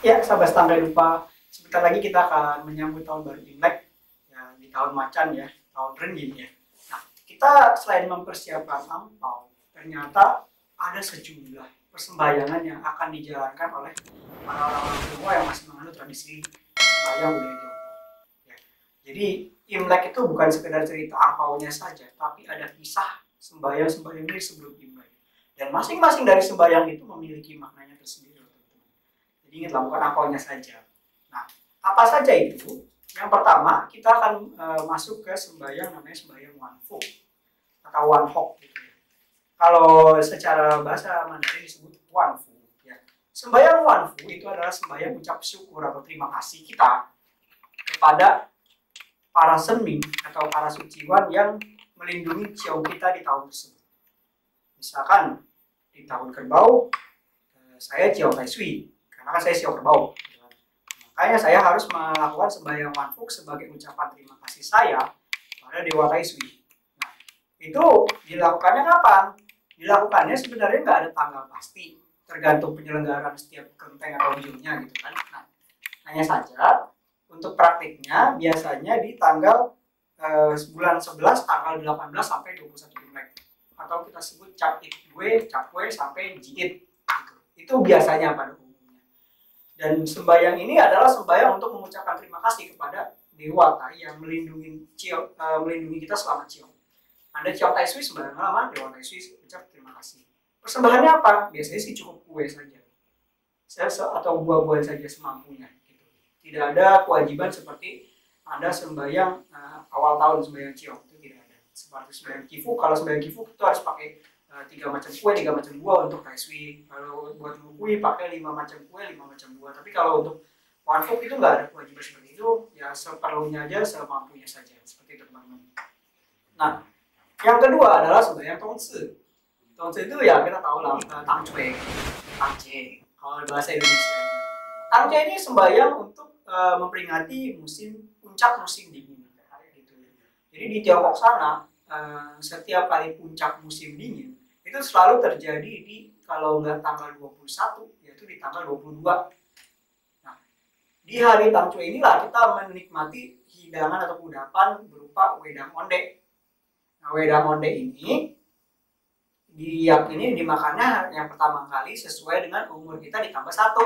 Ya, sahabat Tangga Lupa, sebentar lagi kita akan menyambut tahun baru Imlek, ya, di tahun macan ya, tahun Rengging ya. Nah, kita selain mempersiapkan angpau, ternyata ada sejumlah persembahyangan yang akan dijalankan oleh para orang-orang Tionghoa yang masih menganut tradisi sembahyang budaya Tionghoa. Ya. Jadi Imlek itu bukan sekedar cerita angpaunya saja, tapi ada kisah sembahyang-sembahyang ini sebelum Imlek. Dan masing-masing dari sembahyang itu memiliki maknanya tersendiri. Jadi ingatlah bukan angpaonya saja. Nah, apa saja itu? Yang pertama, kita akan masuk ke sembahyang namanya sembahyang Wanfu atau Wanhok gitu ya. Kalau secara bahasa Mandarin disebut Wanfu ya. Sembahyang Wanfu itu adalah sembahyang ucap syukur atau terima kasih kita kepada para senming atau para suciwan yang melindungi ciong kita di tahun tersebut. Misalkan di tahun kerbau, saya ciong tai sui karena kan saya siok kerbau. Makanya saya harus melakukan sembahyang Wanfuk sebagai ucapan terima kasih saya pada Dewa Tai Sui. Nah, itu dilakukannya kapan? Dilakukannya sebenarnya nggak ada tanggal pasti, tergantung penyelenggaraan setiap kelenteng atau bionya gitu kan. Nah, hanya saja untuk praktiknya biasanya di tanggal bulan 11 tanggal 18 sampai 21 Imlek atau kita sebut cap it gue, cap gue sampai jiit gitu. Itu biasanya pada dan sembahyang ini adalah sembahyang untuk mengucapkan terima kasih kepada Dewata yang melindungi kita selama ciong. Anda ciong Tai Sui sembahyang lama, Dewa Tai Sui ucap terima kasih. Persembahannya apa? Biasanya sih cukup kue saja, atau buah-buahan saja semampunya. Gitu. Tidak ada kewajiban seperti Anda sembahyang awal tahun sembahyang ciong itu tidak ada. Seperti sembahyang kifu, kalau sembahyang kifu itu harus pakai 3 macam kue, 3 macam buah untuk Tai Sui. Kalau buat mukui pakai 5 macam kue, 5 macam buah. Tapi kalau untuk Wanfuk itu nggak ada kewajiban seperti itu, ya seperlunya aja, semampunya saja. Seperti itu teman-teman. Nah, yang kedua adalah sembahyang Tongci. Tongci itu ya kita tahu lah, Tangcue, Tangce. Kalau bahasa Indonesia. Tangce ini sembahyang untuk memperingati puncak musim dingin. Gitu. Jadi di Tiongkok sana, setiap kali puncak musim dingin, itu selalu terjadi di kalau nggak tanggal 21 yaitu di tanggal 22. Nah, di hari Tangcue inilah kita menikmati hidangan atau kudapan berupa wedang onde. Nah, wedang onde ini diyakini dimakannya yang pertama kali sesuai dengan umur kita ditambah 1.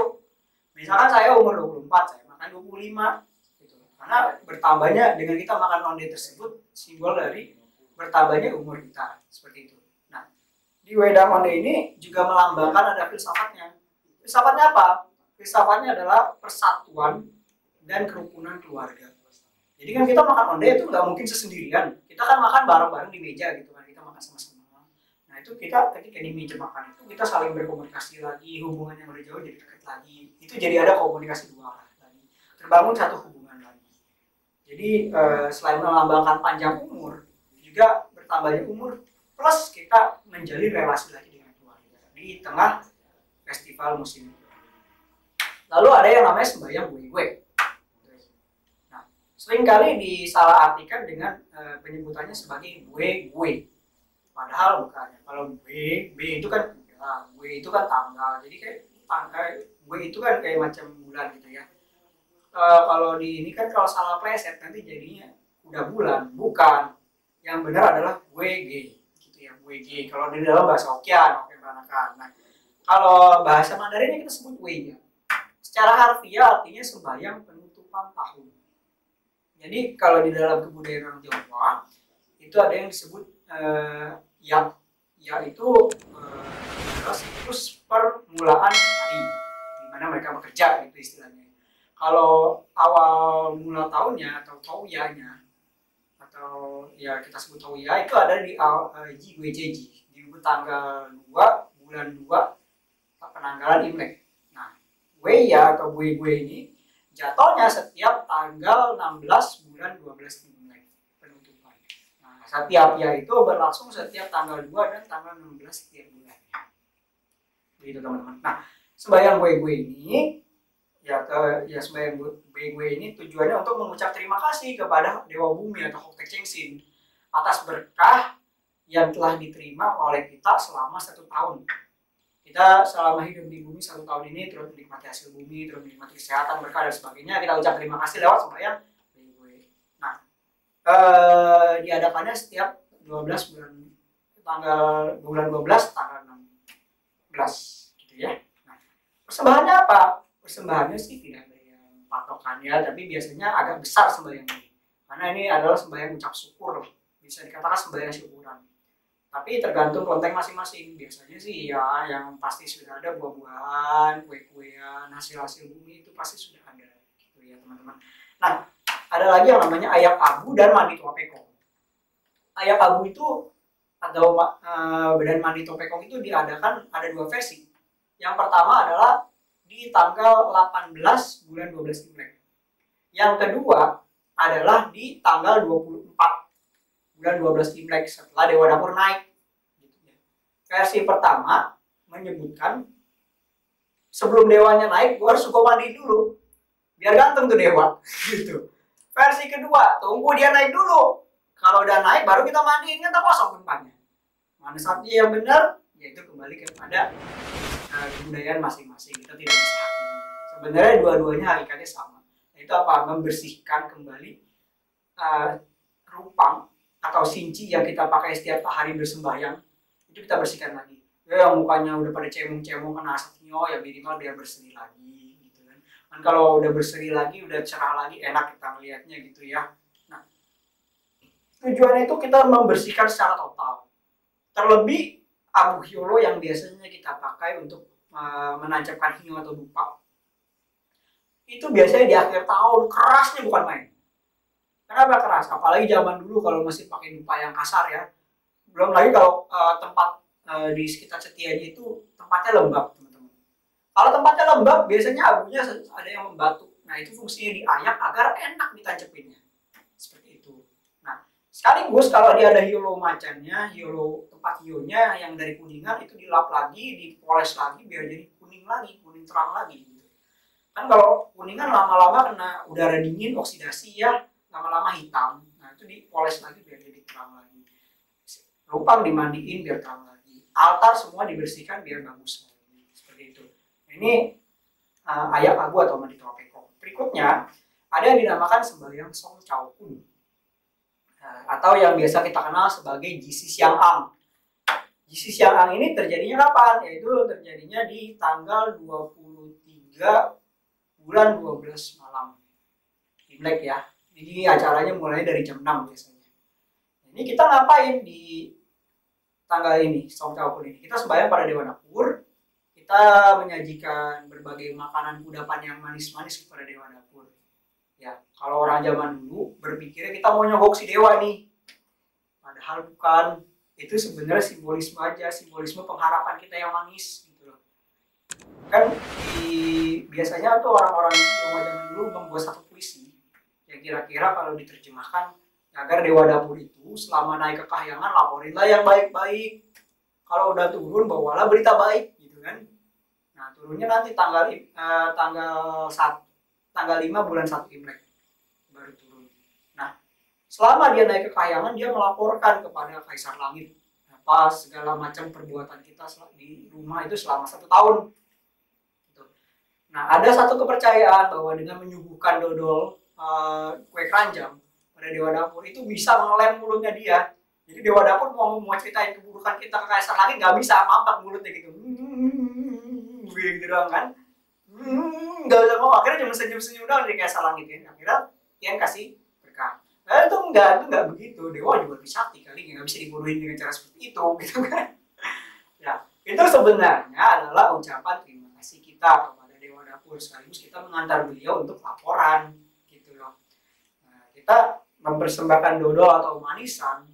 Misalkan saya umur 24, saya makan 25 gitu. Karena bertambahnya dengan kita makan onde tersebut simbol dari bertambahnya umur kita, seperti itu. Di wedang onde ini juga melambangkan ada filsafatnya. Filsafatnya apa? Filsafatnya adalah persatuan dan kerukunan keluarga. Jadi kan kita makan onde itu nggak mungkin sesendirian. Kita kan makan bareng-bareng di meja gitu kan, kita makan sama-sama. Nah itu kita ketika di meja makan itu kita saling berkomunikasi lagi, hubungan yang udah jauh jadi dekat lagi. Itu jadi ada komunikasi dua arah lagi. Terbangun satu hubungan lagi. Jadi selain melambangkan panjang umur, juga bertambahnya umur plus kita menjalin relasi lagi dengan keluarga di tengah festival musim. Lalu ada yang namanya sembahyang gue. Nah, seringkali disalahartikan dengan penyebutannya sebagai gue. Padahal bukan. Kalau B itu kan gue itu kan tanggal. Jadi kayak gue itu kan kayak macam bulan gitu ya. Kalau di ini kan kalau salah pleset nanti jadinya udah bulan. Bukan. Yang benar adalah WG. WG. Kalau di dalam bahasa Hokkien, Peranakan. Nah, kalau bahasa Mandarinnya kita sebut Wei. Secara harfiah artinya sembahyang penutupan tahun. Jadi kalau di dalam kebudayaan orang Tionghoa itu ada yang disebut ya itu adalah siklus permulaan hari di mana mereka bekerja itu istilahnya. Kalau awal mula tahunnya atau tauyanya atau ya kita sebut Toya itu ada di Jigwejeji di tanggal 2 bulan 2 penanggalan Imlek. Nah, Weya atau Gue ini jatuhnya setiap tanggal 16 bulan 12 Imlek penutupan. Nah, setiap ya itu berlangsung setiap tanggal 2 dan tanggal 16 setiap bulan. Begitu teman-teman. Nah, sembahyang Gue ini sembahyang gue ini tujuannya untuk mengucap terima kasih kepada Dewa Bumi atau Hoktek Chengsin atas berkah yang telah diterima oleh kita selama 1 tahun. Kita selama hidup di bumi 1 tahun ini terus menikmati hasil bumi, terus menikmati kesehatan, berkah dan sebagainya. Kita ucap terima kasih lewat sembahyang. Nah, diadakannya setiap 12 bulan bulan 12 tanggal 16 gitu ya. Nah, persembahannya apa? Persembahannya sih tidak ada yang patokannya, tapi biasanya agak besar sembahyang ini. Karena ini adalah sembahyang ucap syukur, bisa dikatakan sembahyang syukuran. Tapi tergantung konten masing-masing. Biasanya sih ya yang pasti sudah ada buah-buahan, kue-kuean, hasil-hasil bumi itu pasti sudah ada gitu ya teman-teman. Nah, ada lagi yang namanya ayak abu dan mandi topekong. Ayak abu itu atau dan mandi topekong itu diadakan ada 2 versi. Yang pertama adalah di tanggal 18 bulan 12 Imlek. Yang kedua adalah di tanggal 24 bulan 12 Imlek setelah Dewa Dapur naik. Versi pertama menyebutkan sebelum dewanya naik, gua harus suka mandi dulu biar ganteng tuh dewa gitu. Versi kedua, tunggu dia naik dulu. Kalau udah naik baru kita mandiin, kan tak kosong tempatnya. Mana satu yang benar, yaitu kembali kepada kebudayaan masing-masing. Kita tidak bisa hakimi. Sebenarnya dua-duanya hakikatnya sama. Itu apa? Membersihkan kembali rupang atau sinci yang kita pakai setiap hari bersembahyang, itu kita bersihkan lagi. Yang mukanya udah pada cemong-cemong kena asapnya, ya minimal biar berseri lagi gitu kan. Dan kalau udah berseri lagi, udah cerah lagi, enak kita melihatnya gitu ya. Nah, tujuannya itu kita membersihkan secara total. Terlebih abu hyolo yang biasanya kita pakai untuk menancapkan hiu atau dupa, itu biasanya di akhir tahun, kerasnya bukan main. Kenapa keras? Apalagi zaman dulu kalau masih pakai dupa yang kasar ya. Belum lagi kalau tempat di sekitar setianya itu tempatnya lembab, teman-teman. Kalau tempatnya lembab, biasanya abunya ada yang membatu. Nah, itu fungsinya diayak agar enak ditancepinnya. Seperti itu. Nah, sekaligus kalau dia ada hiolo macannya, hiolo tempat hionya yang dari kuningan itu dilap lagi, dipoles lagi biar jadi kuning lagi, kuning terang lagi. Kan kalau kuningan lama-lama kena udara dingin, oksidasi ya, lama-lama hitam. Nah, itu dipoles lagi biar jadi terang lagi. Lupang dimandiin biar terang lagi. Altar semua dibersihkan biar bagus lagi. Seperti itu. Ini ayak abu atau mandi topekong. Berikutnya ada yang dinamakan sembahyang Song Chao Kun, atau yang biasa kita kenal sebagai Jisi Siang Ang. Jisi Siang Ang ini terjadinya kapan? Yaitu terjadinya di tanggal 23 bulan 12 malam Imlek ya. Jadi acaranya mulai dari jam 6 biasanya. Ini kita ngapain di tanggal ini, Song Chao Kun ini? Kita sembahyang pada Dewa Dapur. Kita menyajikan berbagai makanan kudapan yang manis-manis kepada Dewa Dapur. Ya, kalau orang zaman dulu berpikirnya kita mau nyogok si dewa nih. Padahal bukan. Itu sebenarnya simbolisme aja, simbolisme pengharapan kita yang manis gitu loh. Kan biasanya tuh orang-orang Tionghoa zaman dulu membuat satu puisi yang kira-kira kalau diterjemahkan agar Dewa Dapur itu selama naik ke kahyangan laporinlah yang baik-baik, kalau udah turun bawalah berita baik gitu kan. Nah, turunnya nanti tanggal 5 bulan 1 Imlek baru turun. Nah, selama dia naik ke kahyangan dia melaporkan kepada Kaisar Langit apa segala macam perbuatan kita di rumah itu selama 1 tahun. Nah, ada satu kepercayaan bahwa dengan menyuguhkan dodol kue keranjang pada Dewa Dapur itu bisa mengelem mulutnya dia. Jadi Dewa Dapur mau ceritain keburukan kita ke Kaisar Langit nggak bisa, mampet mulutnya gitu. Gitu doang kan. Nggak bisa ngomong, akhirnya cuma senyum-senyum doang dari Kaisar Langit ya. Akhirnya dia kasih berkah. Nah, itu enggak begitu. Dewa juga sakti kali, nggak bisa dibunuhin dengan cara seperti itu gitu kan. Ya, itu sebenarnya adalah ucapan terima kasih kita kepada Dewa Dapur, sekaligus kita mengantar beliau untuk laporan gitu loh. Nah, kita mempersembahkan dodol atau manisan,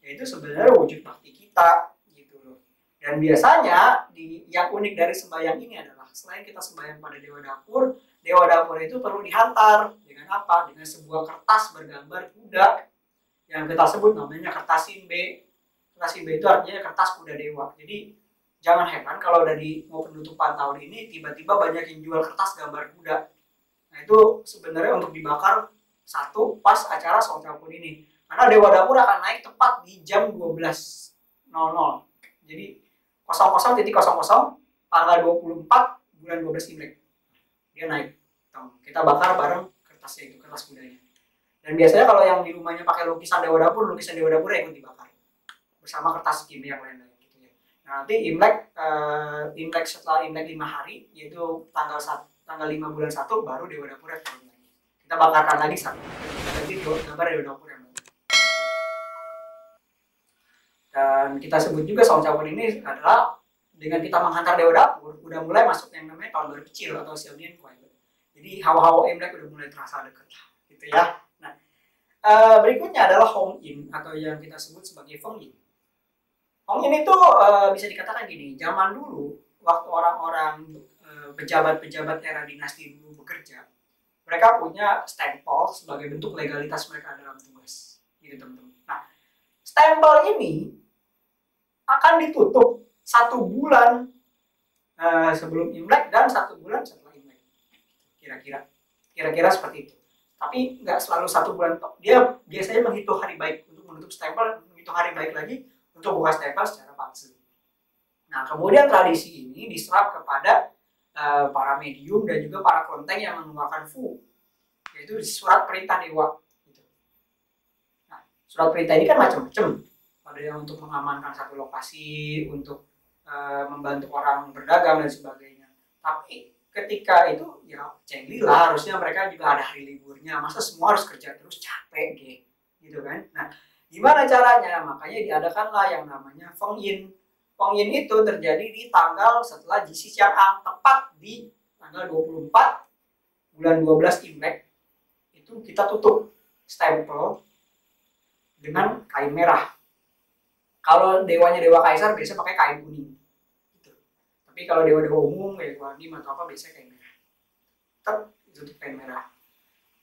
yaitu sebenarnya wujud bakti kita gitu loh. Dan biasanya yang unik dari sembahyang ini adalah selain kita sembahyang pada Dewa Dapur itu perlu dihantar dengan apa? Dengan sebuah kertas bergambar kuda yang kita sebut namanya kertas Sinbe. Kertas Sinbe itu artinya kertas kuda dewa. Jadi jangan heran kalau dari mau penutupan tahun ini tiba-tiba banyak yang jual kertas gambar kuda. Nah, itu sebenarnya untuk dibakar satu pas acara Song Chao Kun ini. Karena Dewa Dapur akan naik tepat di jam 12.00. Jadi 00.00 tanggal 24 bulan 12 Imlek. Dia naik. Kita bakar bareng kertasnya itu, kertas kudanya. Dan biasanya kalau yang di rumahnya pakai lukisan Dewa Dapur yang ikut dibakar bersama kertas kimia yang lain-lain gitu ya. Nah, nanti Imlek setelah Imlek 5 hari, yaitu tanggal 5 bulan 1 baru Dewa Dapurnya turun lagi. Kita bakarkan lagi satu. Nanti gambar Dewa Dapur yang baru. Dan kita sebut juga Saung Campur ini adalah dengan kita menghantar Dewa Dapur, udah mulai masuk yang namanya tahun baru kecil atau Xiaonian Kuai. Jadi hawa-hawa Imlek udah mulai terasa dekat gitu ya. Nah, berikutnya adalah Hong Yin atau yang kita sebut sebagai Feng Yin. Hong Yin itu bisa dikatakan gini, zaman dulu waktu orang-orang pejabat-pejabat era dinasti dulu bekerja, mereka punya stempel sebagai bentuk legalitas mereka dalam tugas, gitu teman-teman. Nah, stempel ini akan ditutup 1 bulan sebelum Imlek dan 1 bulan setelah Imlek. Kira-kira seperti itu. Tapi nggak selalu 1 bulan. Dia biasanya menghitung hari baik untuk menutup stempel, menghitung hari baik lagi untuk buka stempel secara palsu. Nah, kemudian tradisi ini diserap kepada para medium dan juga para kelenteng yang mengeluarkan fu, yaitu surat perintah dewa. Gitu. Nah, surat perintah ini kan macam-macam. Ada yang untuk mengamankan satu lokasi, untuk membantu orang berdagang dan sebagainya. Tapi ketika itu ya cenglilah, harusnya mereka juga ada hari liburnya, masa semua harus kerja terus, capek gitu kan. Nah, gimana caranya? Makanya diadakanlah yang namanya Feng Yin. Feng Yin itu terjadi di tanggal setelah Jisi Xiang, tepat di tanggal 24 bulan 12 Imlek. Itu kita tutup stempel dengan kain merah. Kalau dewanya dewa kaisar biasa pakai kain kuning. Tapi kalau dewa-dewa umum kayak Guardian atau apa biasanya kain merah. Tetap ditutup kain merah.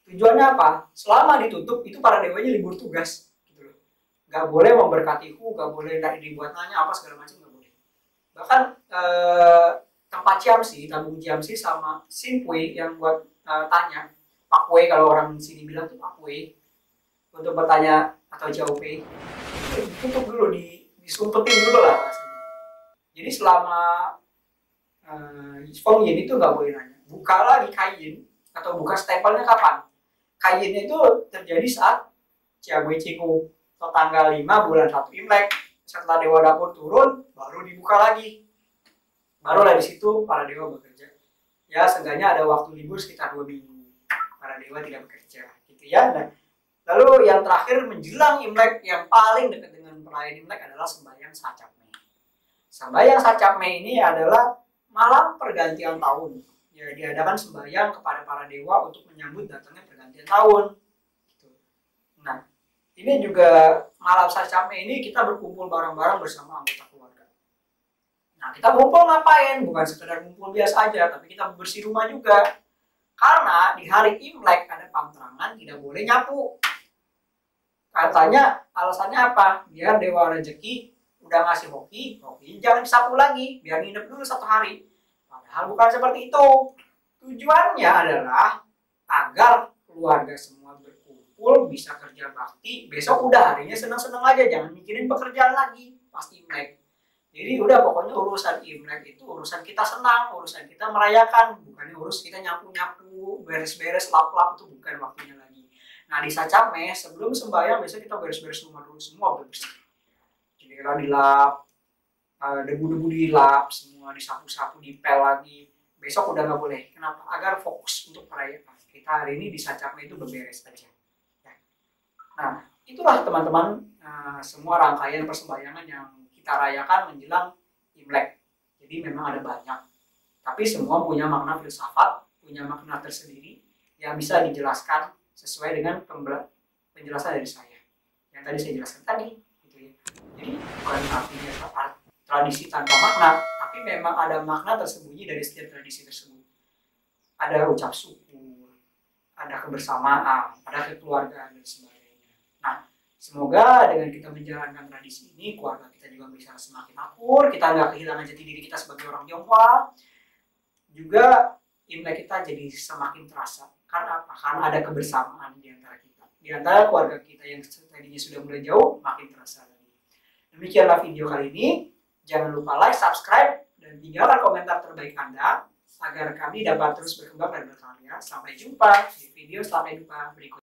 Tujuannya apa? Selama ditutup itu para dewanya libur tugas, gitu loh. Gak boleh memberkati gak boleh dibuat nanya apa segala macam, gak boleh. Bahkan tempat Ciamsi, tabung Ciamsi sama Sinpui yang buat tanya, Pak Wei kalau orang sini bilang tuh Pak Wei, untuk bertanya atau jawab ditutup dulu, disumpetin dulu lah. Jadi selama Feng Yin itu nggak boleh nanya. Buka lagi kain atau buka stempelnya kapan? Kainnya itu terjadi saat Ciagui Ciku atau tanggal 5 bulan 1 Imlek. Setelah Dewa Dapur turun, baru dibuka lagi. Barulah di situ para dewa bekerja. Ya, seenggaknya ada waktu libur sekitar 2 minggu. Para dewa tidak bekerja, gitu ya. Nah, lalu yang terakhir menjelang Imlek yang paling dekat dengan perayaan Imlek adalah sembahyang Sacap Mei. Sembahyang Sacap Mei ini adalah malam pergantian tahun. Ya, diadakan sembahyang kepada para dewa untuk menyambut datangnya pergantian tahun. Nah, ini juga malam Sacap Mei ini kita berkumpul bareng-bareng bersama anggota keluarga. Nah, kita ngumpul ngapain? Bukan sekedar ngumpul biasa aja, tapi kita bersih rumah juga. Karena di hari Imlek ada pantrangan tidak boleh nyapu. Katanya alasannya apa? Biar dewa rezeki udah ngasih hoki jangan disapu lagi, biar nginep dulu 1 hari. Padahal bukan seperti itu. Tujuannya adalah agar keluarga semua berkumpul, bisa kerja bakti, besok udah harinya senang-senang aja, jangan mikirin pekerjaan lagi pas Imlek. Jadi udah pokoknya urusan Imlek itu urusan kita senang, urusan kita merayakan, bukannya urus kita nyapu-nyapu, beres-beres, lap-lap, itu bukan waktunya lagi. Nah, di Sacap Mei sebelum sembahyang biasanya kita beres-beres rumah dulu, semua bersih. Jendela dilap, debu-debu dilap, semua disapu-sapu, dipel lagi. Besok udah nggak boleh. Kenapa? Agar fokus untuk perayaan. Kita hari ini di Sacap Mei itu beberes aja. Ya. Nah, itulah teman-teman semua rangkaian persembahyangan yang kita rayakan menjelang Imlek. Jadi memang ada banyak. Tapi semua punya makna filsafat, punya makna tersendiri yang bisa dijelaskan sesuai dengan penjelasan dari saya. Yang tadi saya jelaskan tadi. Jadi bukan artinya tradisi tanpa makna, tapi memang ada makna tersembunyi dari setiap tradisi tersebut. Ada ucap syukur, ada kebersamaan, ada kekeluargaan dan sebagainya. Nah, semoga dengan kita menjalankan tradisi ini, keluarga kita juga bisa semakin akur, kita nggak kehilangan jati diri kita sebagai orang Tionghoa. Juga Imlek kita jadi semakin terasa. Karena apa? Karena ada kebersamaan di antara kita. Di antara keluarga kita yang tadinya sudah mulai jauh, makin terasa. Demikianlah video kali ini. Jangan lupa like, subscribe, dan dan tinggalkan komentar terbaik Anda agar kami dapat terus berkembang dan berkarya. Sampai jumpa di video selanjutnya berikutnya.